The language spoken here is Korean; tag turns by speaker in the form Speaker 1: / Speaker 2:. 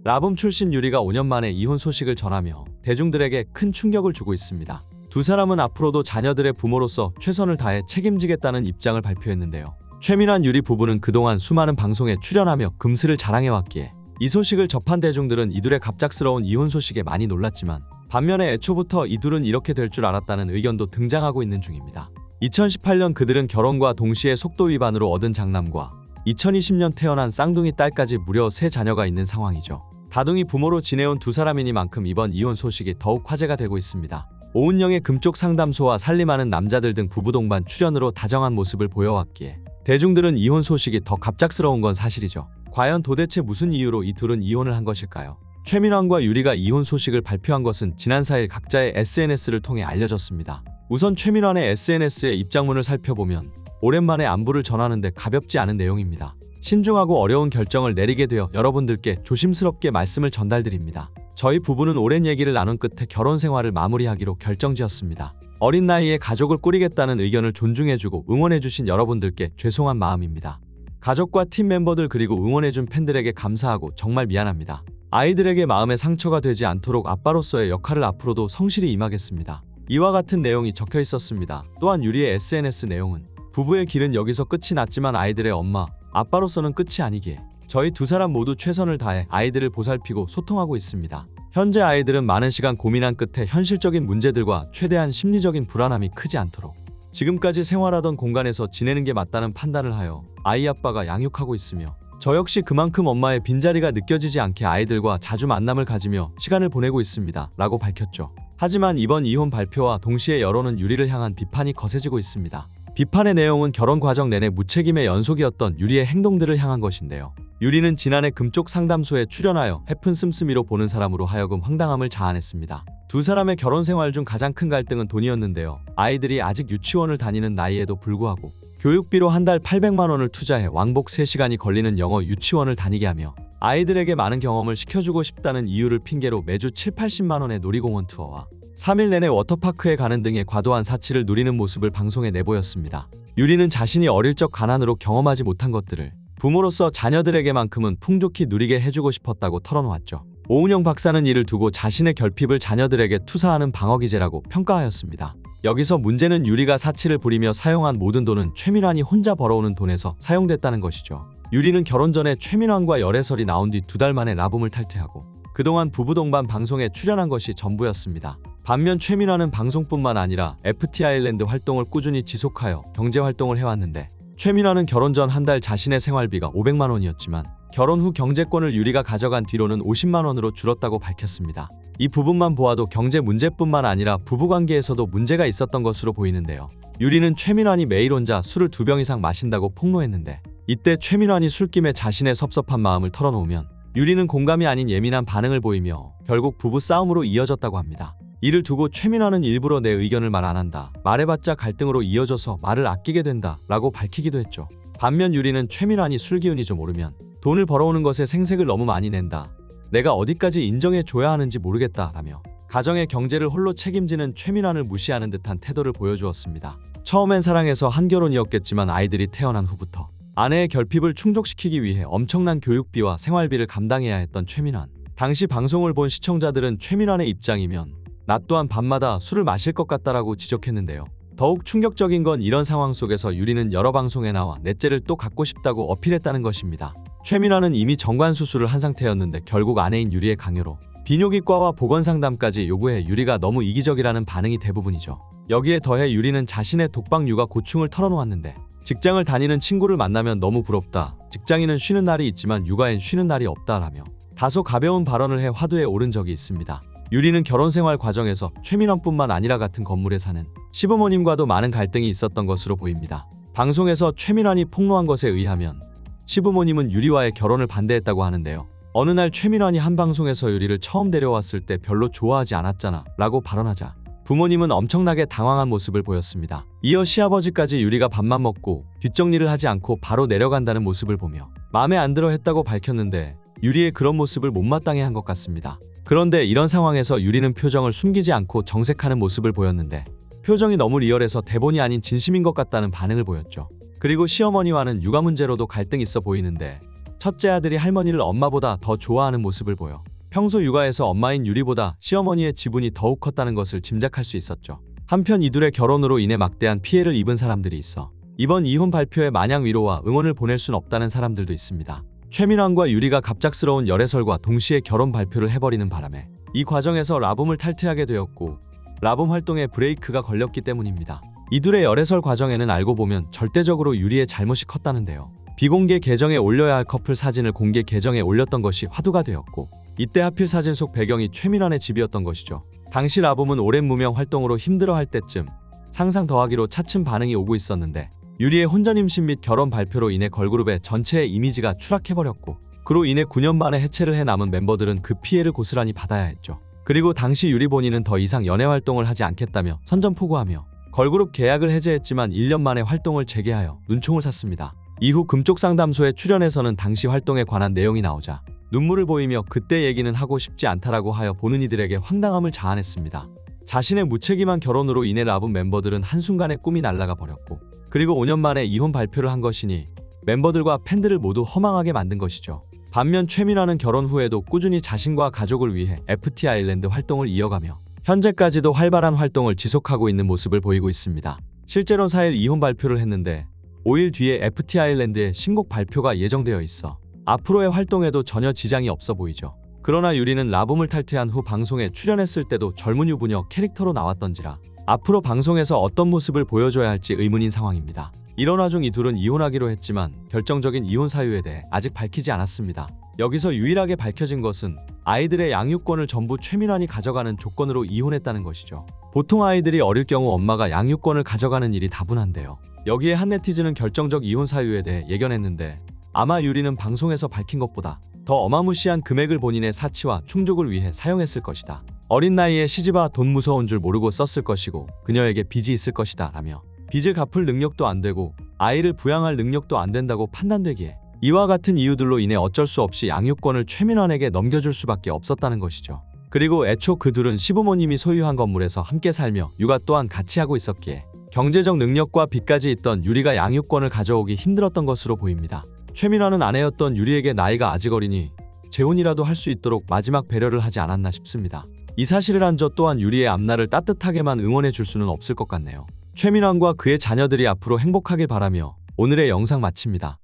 Speaker 1: 라붐 출신 유리가 5년 만에 이혼 소식을 전하며 대중들에게 큰 충격을 주고 있습니다. 두 사람은 앞으로도 자녀들의 부모로서 최선을 다해 책임지겠다는 입장을 발표했는데요. 최민환 유리 부부는 그동안 수많은 방송에 출연하며 금슬을 자랑해왔기에 이 소식을 접한 대중들은 이둘의 갑작스러운 이혼 소식에 많이 놀랐지만 반면에 애초부터 이둘은 이렇게 될 줄 알았다는 의견도 등장하고 있는 중입니다. 2018년 그들은 결혼과 동시에 속도 위반으로 얻은 장남과 2020년 태어난 쌍둥이 딸까지 무려 3자녀가 있는 상황이죠. 다둥이 부모로 지내온 두 사람이니만큼 이번 이혼 소식이 더욱 화제가 되고 있습니다. 오은영의 금쪽 상담소와 살림하는 남자들 등 부부 동반 출연으로 다정한 모습을 보여왔기에 대중들은 이혼 소식이 더 갑작스러운 건 사실이죠. 과연 도대체 무슨 이유로 이 둘은 이혼을 한 것일까요? 최민환과 유리가 이혼 소식을 발표한 것은 지난 4일 각자의 SNS를 통해 알려졌습니다. 우선 최민환의 SNS의 입장문을 살펴보면 오랜만에 안부를 전하는데 가볍지 않은 내용입니다. 신중하고 어려운 결정을 내리게 되어 여러분들께 조심스럽게 말씀을 전달드립니다. 저희 부부는 오랜 얘기를 나눈 끝에 결혼 생활을 마무리하기로 결정지었습니다. 어린 나이에 가족을 꾸리겠다는 의견을 존중해주고 응원해주신 여러분들께 죄송한 마음입니다. 가족과 팀 멤버들 그리고 응원해준 팬들에게 감사하고 정말 미안합니다. 아이들에게 마음의 상처가 되지 않도록 아빠로서의 역할을 앞으로도 성실히 임하겠습니다. 이와 같은 내용이 적혀 있었습니다. 또한 유리의 SNS 내용은 부부의 길은 여기서 끝이 났지만 아이들의 엄마, 아빠로서는 끝이 아니기에 저희 두 사람 모두 최선을 다해 아이들을 보살피고 소통하고 있습니다. 현재 아이들은 많은 시간 고민한 끝에 현실적인 문제들과 최대한 심리적인 불안함이 크지 않도록 지금까지 생활하던 공간에서 지내는 게 맞다는 판단을 하여 아이 아빠가 양육하고 있으며 저 역시 그만큼 엄마의 빈자리가 느껴지지 않게 아이들과 자주 만남을 가지며 시간을 보내고 있습니다. 라고 밝혔죠. 하지만 이번 이혼 발표와 동시에 여론은 유리를 향한 비판이 거세지고 있습니다. 비판의 내용은 결혼 과정 내내 무책임의 연속이었던 유리의 행동들을 향한 것인데요. 유리는 지난해 금쪽 상담소에 출연하여 해픈 씀씀이로 보는 사람으로 하여금 황당함을 자아냈습니다. 두 사람의 결혼 생활 중 가장 큰 갈등은 돈이었는데요. 아이들이 아직 유치원을 다니는 나이에도 불구하고 교육비로 한 달 800만 원을 투자해 왕복 3시간이 걸리는 영어 유치원을 다니게 하며 아이들에게 많은 경험을 시켜주고 싶다는 이유를 핑계로 매주 7~80만 원의 놀이공원 투어와 3일 내내 워터파크에 가는 등의 과도한 사치를 누리는 모습을 방송에 내보였습니다. 유리는 자신이 어릴 적 가난으로 경험하지 못한 것들을 부모로서 자녀들에게만큼은 풍족히 누리게 해주고 싶었다고 털어놓았죠. 오은영 박사는 이를 두고 자신의 결핍을 자녀들에게 투사하는 방어기제라고 평가하였습니다. 여기서 문제는 유리가 사치를 부리며 사용한 모든 돈은 최민환이 혼자 벌어오는 돈에서 사용됐다는 것이죠. 유리는 결혼 전에 최민환과 열애설이 나온 뒤 2달 만에 라붐을 탈퇴하고 그동안 부부 동반 방송에 출연한 것이 전부였습니다. 반면 최민환은 방송뿐만 아니라 FT 아일랜드 활동을 꾸준히 지속하여 경제활동을 해왔는데 최민환은 결혼 전 한 달 자신의 생활비가 500만 원이었지만 결혼 후 경제권을 유리가 가져간 뒤로는 50만 원으로 줄었다고 밝혔습니다. 이 부분만 보아도 경제 문제뿐만 아니라 부부관계에서도 문제가 있었던 것으로 보이는데요. 유리는 최민환이 매일 혼자 술을 2병 이상 마신다고 폭로했는데 이때 최민환이 술김에 자신의 섭섭한 마음을 털어놓으면 유리는 공감이 아닌 예민한 반응을 보이며 결국 부부 싸움으로 이어졌다고 합니다. 이를 두고 최민환은 일부러 내 의견을 말 안 한다. 말해봤자 갈등으로 이어져서 말을 아끼게 된다. 라고 밝히기도 했죠. 반면 유리는 최민환이 술 기운이 좀 오르면 돈을 벌어오는 것에 생색을 너무 많이 낸다. 내가 어디까지 인정해줘야 하는지 모르겠다. 라며 가정의 경제를 홀로 책임지는 최민환을 무시하는 듯한 태도를 보여주었습니다. 처음엔 사랑해서 한 결혼이었겠지만 아이들이 태어난 후부터 아내의 결핍을 충족시키기 위해 엄청난 교육비와 생활비를 감당해야 했던 최민환. 당시 방송을 본 시청자들은 최민환의 입장이면 나 또한 밤마다 술을 마실 것 같다라고 지적했는데요. 더욱 충격적인 건 이런 상황 속에서 유리는 여러 방송에 나와 넷째를 또 갖고 싶다고 어필했다는 것입니다. 최민환은 이미 정관 수술을 한 상태였는데 결국 아내인 유리의 강요로 비뇨기과와 보건상담까지 요구해 유리가 너무 이기적이라는 반응이 대부분이죠. 여기에 더해 유리는 자신의 독박 육아 고충을 털어놓았는데 직장을 다니는 친구를 만나면 너무 부럽다. 직장인은 쉬는 날이 있지만 육아엔 쉬는 날이 없다라며 다소 가벼운 발언을 해 화두에 오른 적이 있습니다. 유리는 결혼생활 과정에서 최민환뿐만 아니라 같은 건물에 사는 시부모님과도 많은 갈등이 있었던 것으로 보입니다. 방송에서 최민환이 폭로한 것에 의하면 시부모님은 유리와의 결혼을 반대했다고 하는데요. 어느 날 최민환이 한 방송에서 유리를 처음 데려왔을 때 별로 좋아하지 않았잖아 라고 발언하자 부모님은 엄청나게 당황한 모습을 보였습니다. 이어 시아버지까지 유리가 밥만 먹고 뒷정리를 하지 않고 바로 내려간다는 모습을 보며 마음에 안 들어 했다고 밝혔는데 유리의 그런 모습을 못마땅해 한 것 같습니다. 그런데 이런 상황에서 유리는 표정을 숨기지 않고 정색하는 모습을 보였는데 표정이 너무 리얼해서 대본이 아닌 진심인 것 같다는 반응을 보였죠. 그리고 시어머니와는 육아 문제로도 갈등이 있어 보이는데 첫째 아들이 할머니를 엄마보다 더 좋아하는 모습을 보여 평소 육아에서 엄마인 유리보다 시어머니의 지분이 더욱 컸다는 것을 짐작할 수 있었죠. 한편 이둘의 결혼으로 인해 막대한 피해를 입은 사람들이 있어 이번 이혼 발표에 마냥 위로와 응원을 보낼 순 없다는 사람들도 있습니다. 최민환과 유리가 갑작스러운 열애설과 동시에 결혼 발표를 해버리는 바람에 이 과정에서 라붐을 탈퇴하게 되었고 라붐 활동에 브레이크가 걸렸기 때문입니다. 이둘의 열애설 과정에는 알고 보면 절대적으로 유리의 잘못이 컸다는데요. 비공개 계정에 올려야 할 커플 사진을 공개 계정에 올렸던 것이 화두가 되었고 이때 하필 사진 속 배경이 최민환의 집이었던 것이죠. 당시 라붐은 오랜 무명 활동으로 힘들어할 때쯤 상상 더하기로 차츰 반응이 오고 있었는데 유리의 혼전 임신 및 결혼 발표로 인해 걸그룹의 전체의 이미지가 추락해버렸고 그로 인해 9년 만에 해체를 해 남은 멤버들은 그 피해를 고스란히 받아야 했죠. 그리고 당시 유리 본인은 더 이상 연애 활동을 하지 않겠다며 선전포고하며 걸그룹 계약을 해제했지만 1년 만에 활동을 재개하여 눈총을 샀습니다. 이후 금쪽 상담소에 출연해서는 당시 활동에 관한 내용이 나오자 눈물을 보이며 그때 얘기는 하고 싶지 않다라고 하여 보는 이들에게 황당함을 자아냈습니다. 자신의 무책임한 결혼으로 인해 라붐 멤버들은 한순간에 꿈이 날아가 버렸고 그리고 5년 만에 이혼 발표를 한 것이니 멤버들과 팬들을 모두 허망하게 만든 것이죠. 반면 최민환은 결혼 후에도 꾸준히 자신과 가족을 위해 FT 아일랜드 활동을 이어가며 현재까지도 활발한 활동을 지속하고 있는 모습을 보이고 있습니다. 실제로 4일 이혼 발표를 했는데 5일 뒤에 FT 아일랜드의 신곡 발표가 예정되어 있어 앞으로의 활동에도 전혀 지장이 없어 보이죠. 그러나 유리는 라붐을 탈퇴한 후 방송에 출연했을 때도 젊은 유부녀 캐릭터로 나왔던지라 앞으로 방송에서 어떤 모습을 보여줘야 할지 의문인 상황입니다. 이런 와중 이 둘은 이혼하기로 했지만 결정적인 이혼 사유에 대해 아직 밝히지 않았습니다. 여기서 유일하게 밝혀진 것은 아이들의 양육권을 전부 최민환이 가져가는 조건으로 이혼했다는 것이죠. 보통 아이들이 어릴 경우 엄마가 양육권을 가져가는 일이 다분한데요. 여기에 한 네티즌은 결정적 이혼 사유에 대해 예견했는데 아마 유리는 방송에서 밝힌 것보다 더 어마무시한 금액을 본인의 사치와 충족을 위해 사용했을 것이다. 어린 나이에 시집와 돈 무서운 줄 모르고 썼을 것이고 그녀에게 빚이 있을 것이다 라며 빚을 갚을 능력도 안 되고 아이를 부양할 능력도 안 된다고 판단되기에 이와 같은 이유들로 인해 어쩔 수 없이 양육권을 최민환에게 넘겨줄 수밖에 없었다는 것이죠. 그리고 애초 그 둘은 시부모님이 소유한 건물에서 함께 살며 육아 또한 같이 하고 있었기에 경제적 능력과 빚까지 있던 유리가 양육권을 가져오기 힘들었던 것으로 보입니다. 최민환은 아내였던 유리에게 나이가 아직 어리니 재혼이라도 할 수 있도록 마지막 배려를 하지 않았나 싶습니다. 이 사실을 안 저 또한 유리의 앞날을 따뜻하게만 응원해 줄 수는 없을 것 같네요. 최민환과 그의 자녀들이 앞으로 행복하길 바라며 오늘의 영상 마칩니다.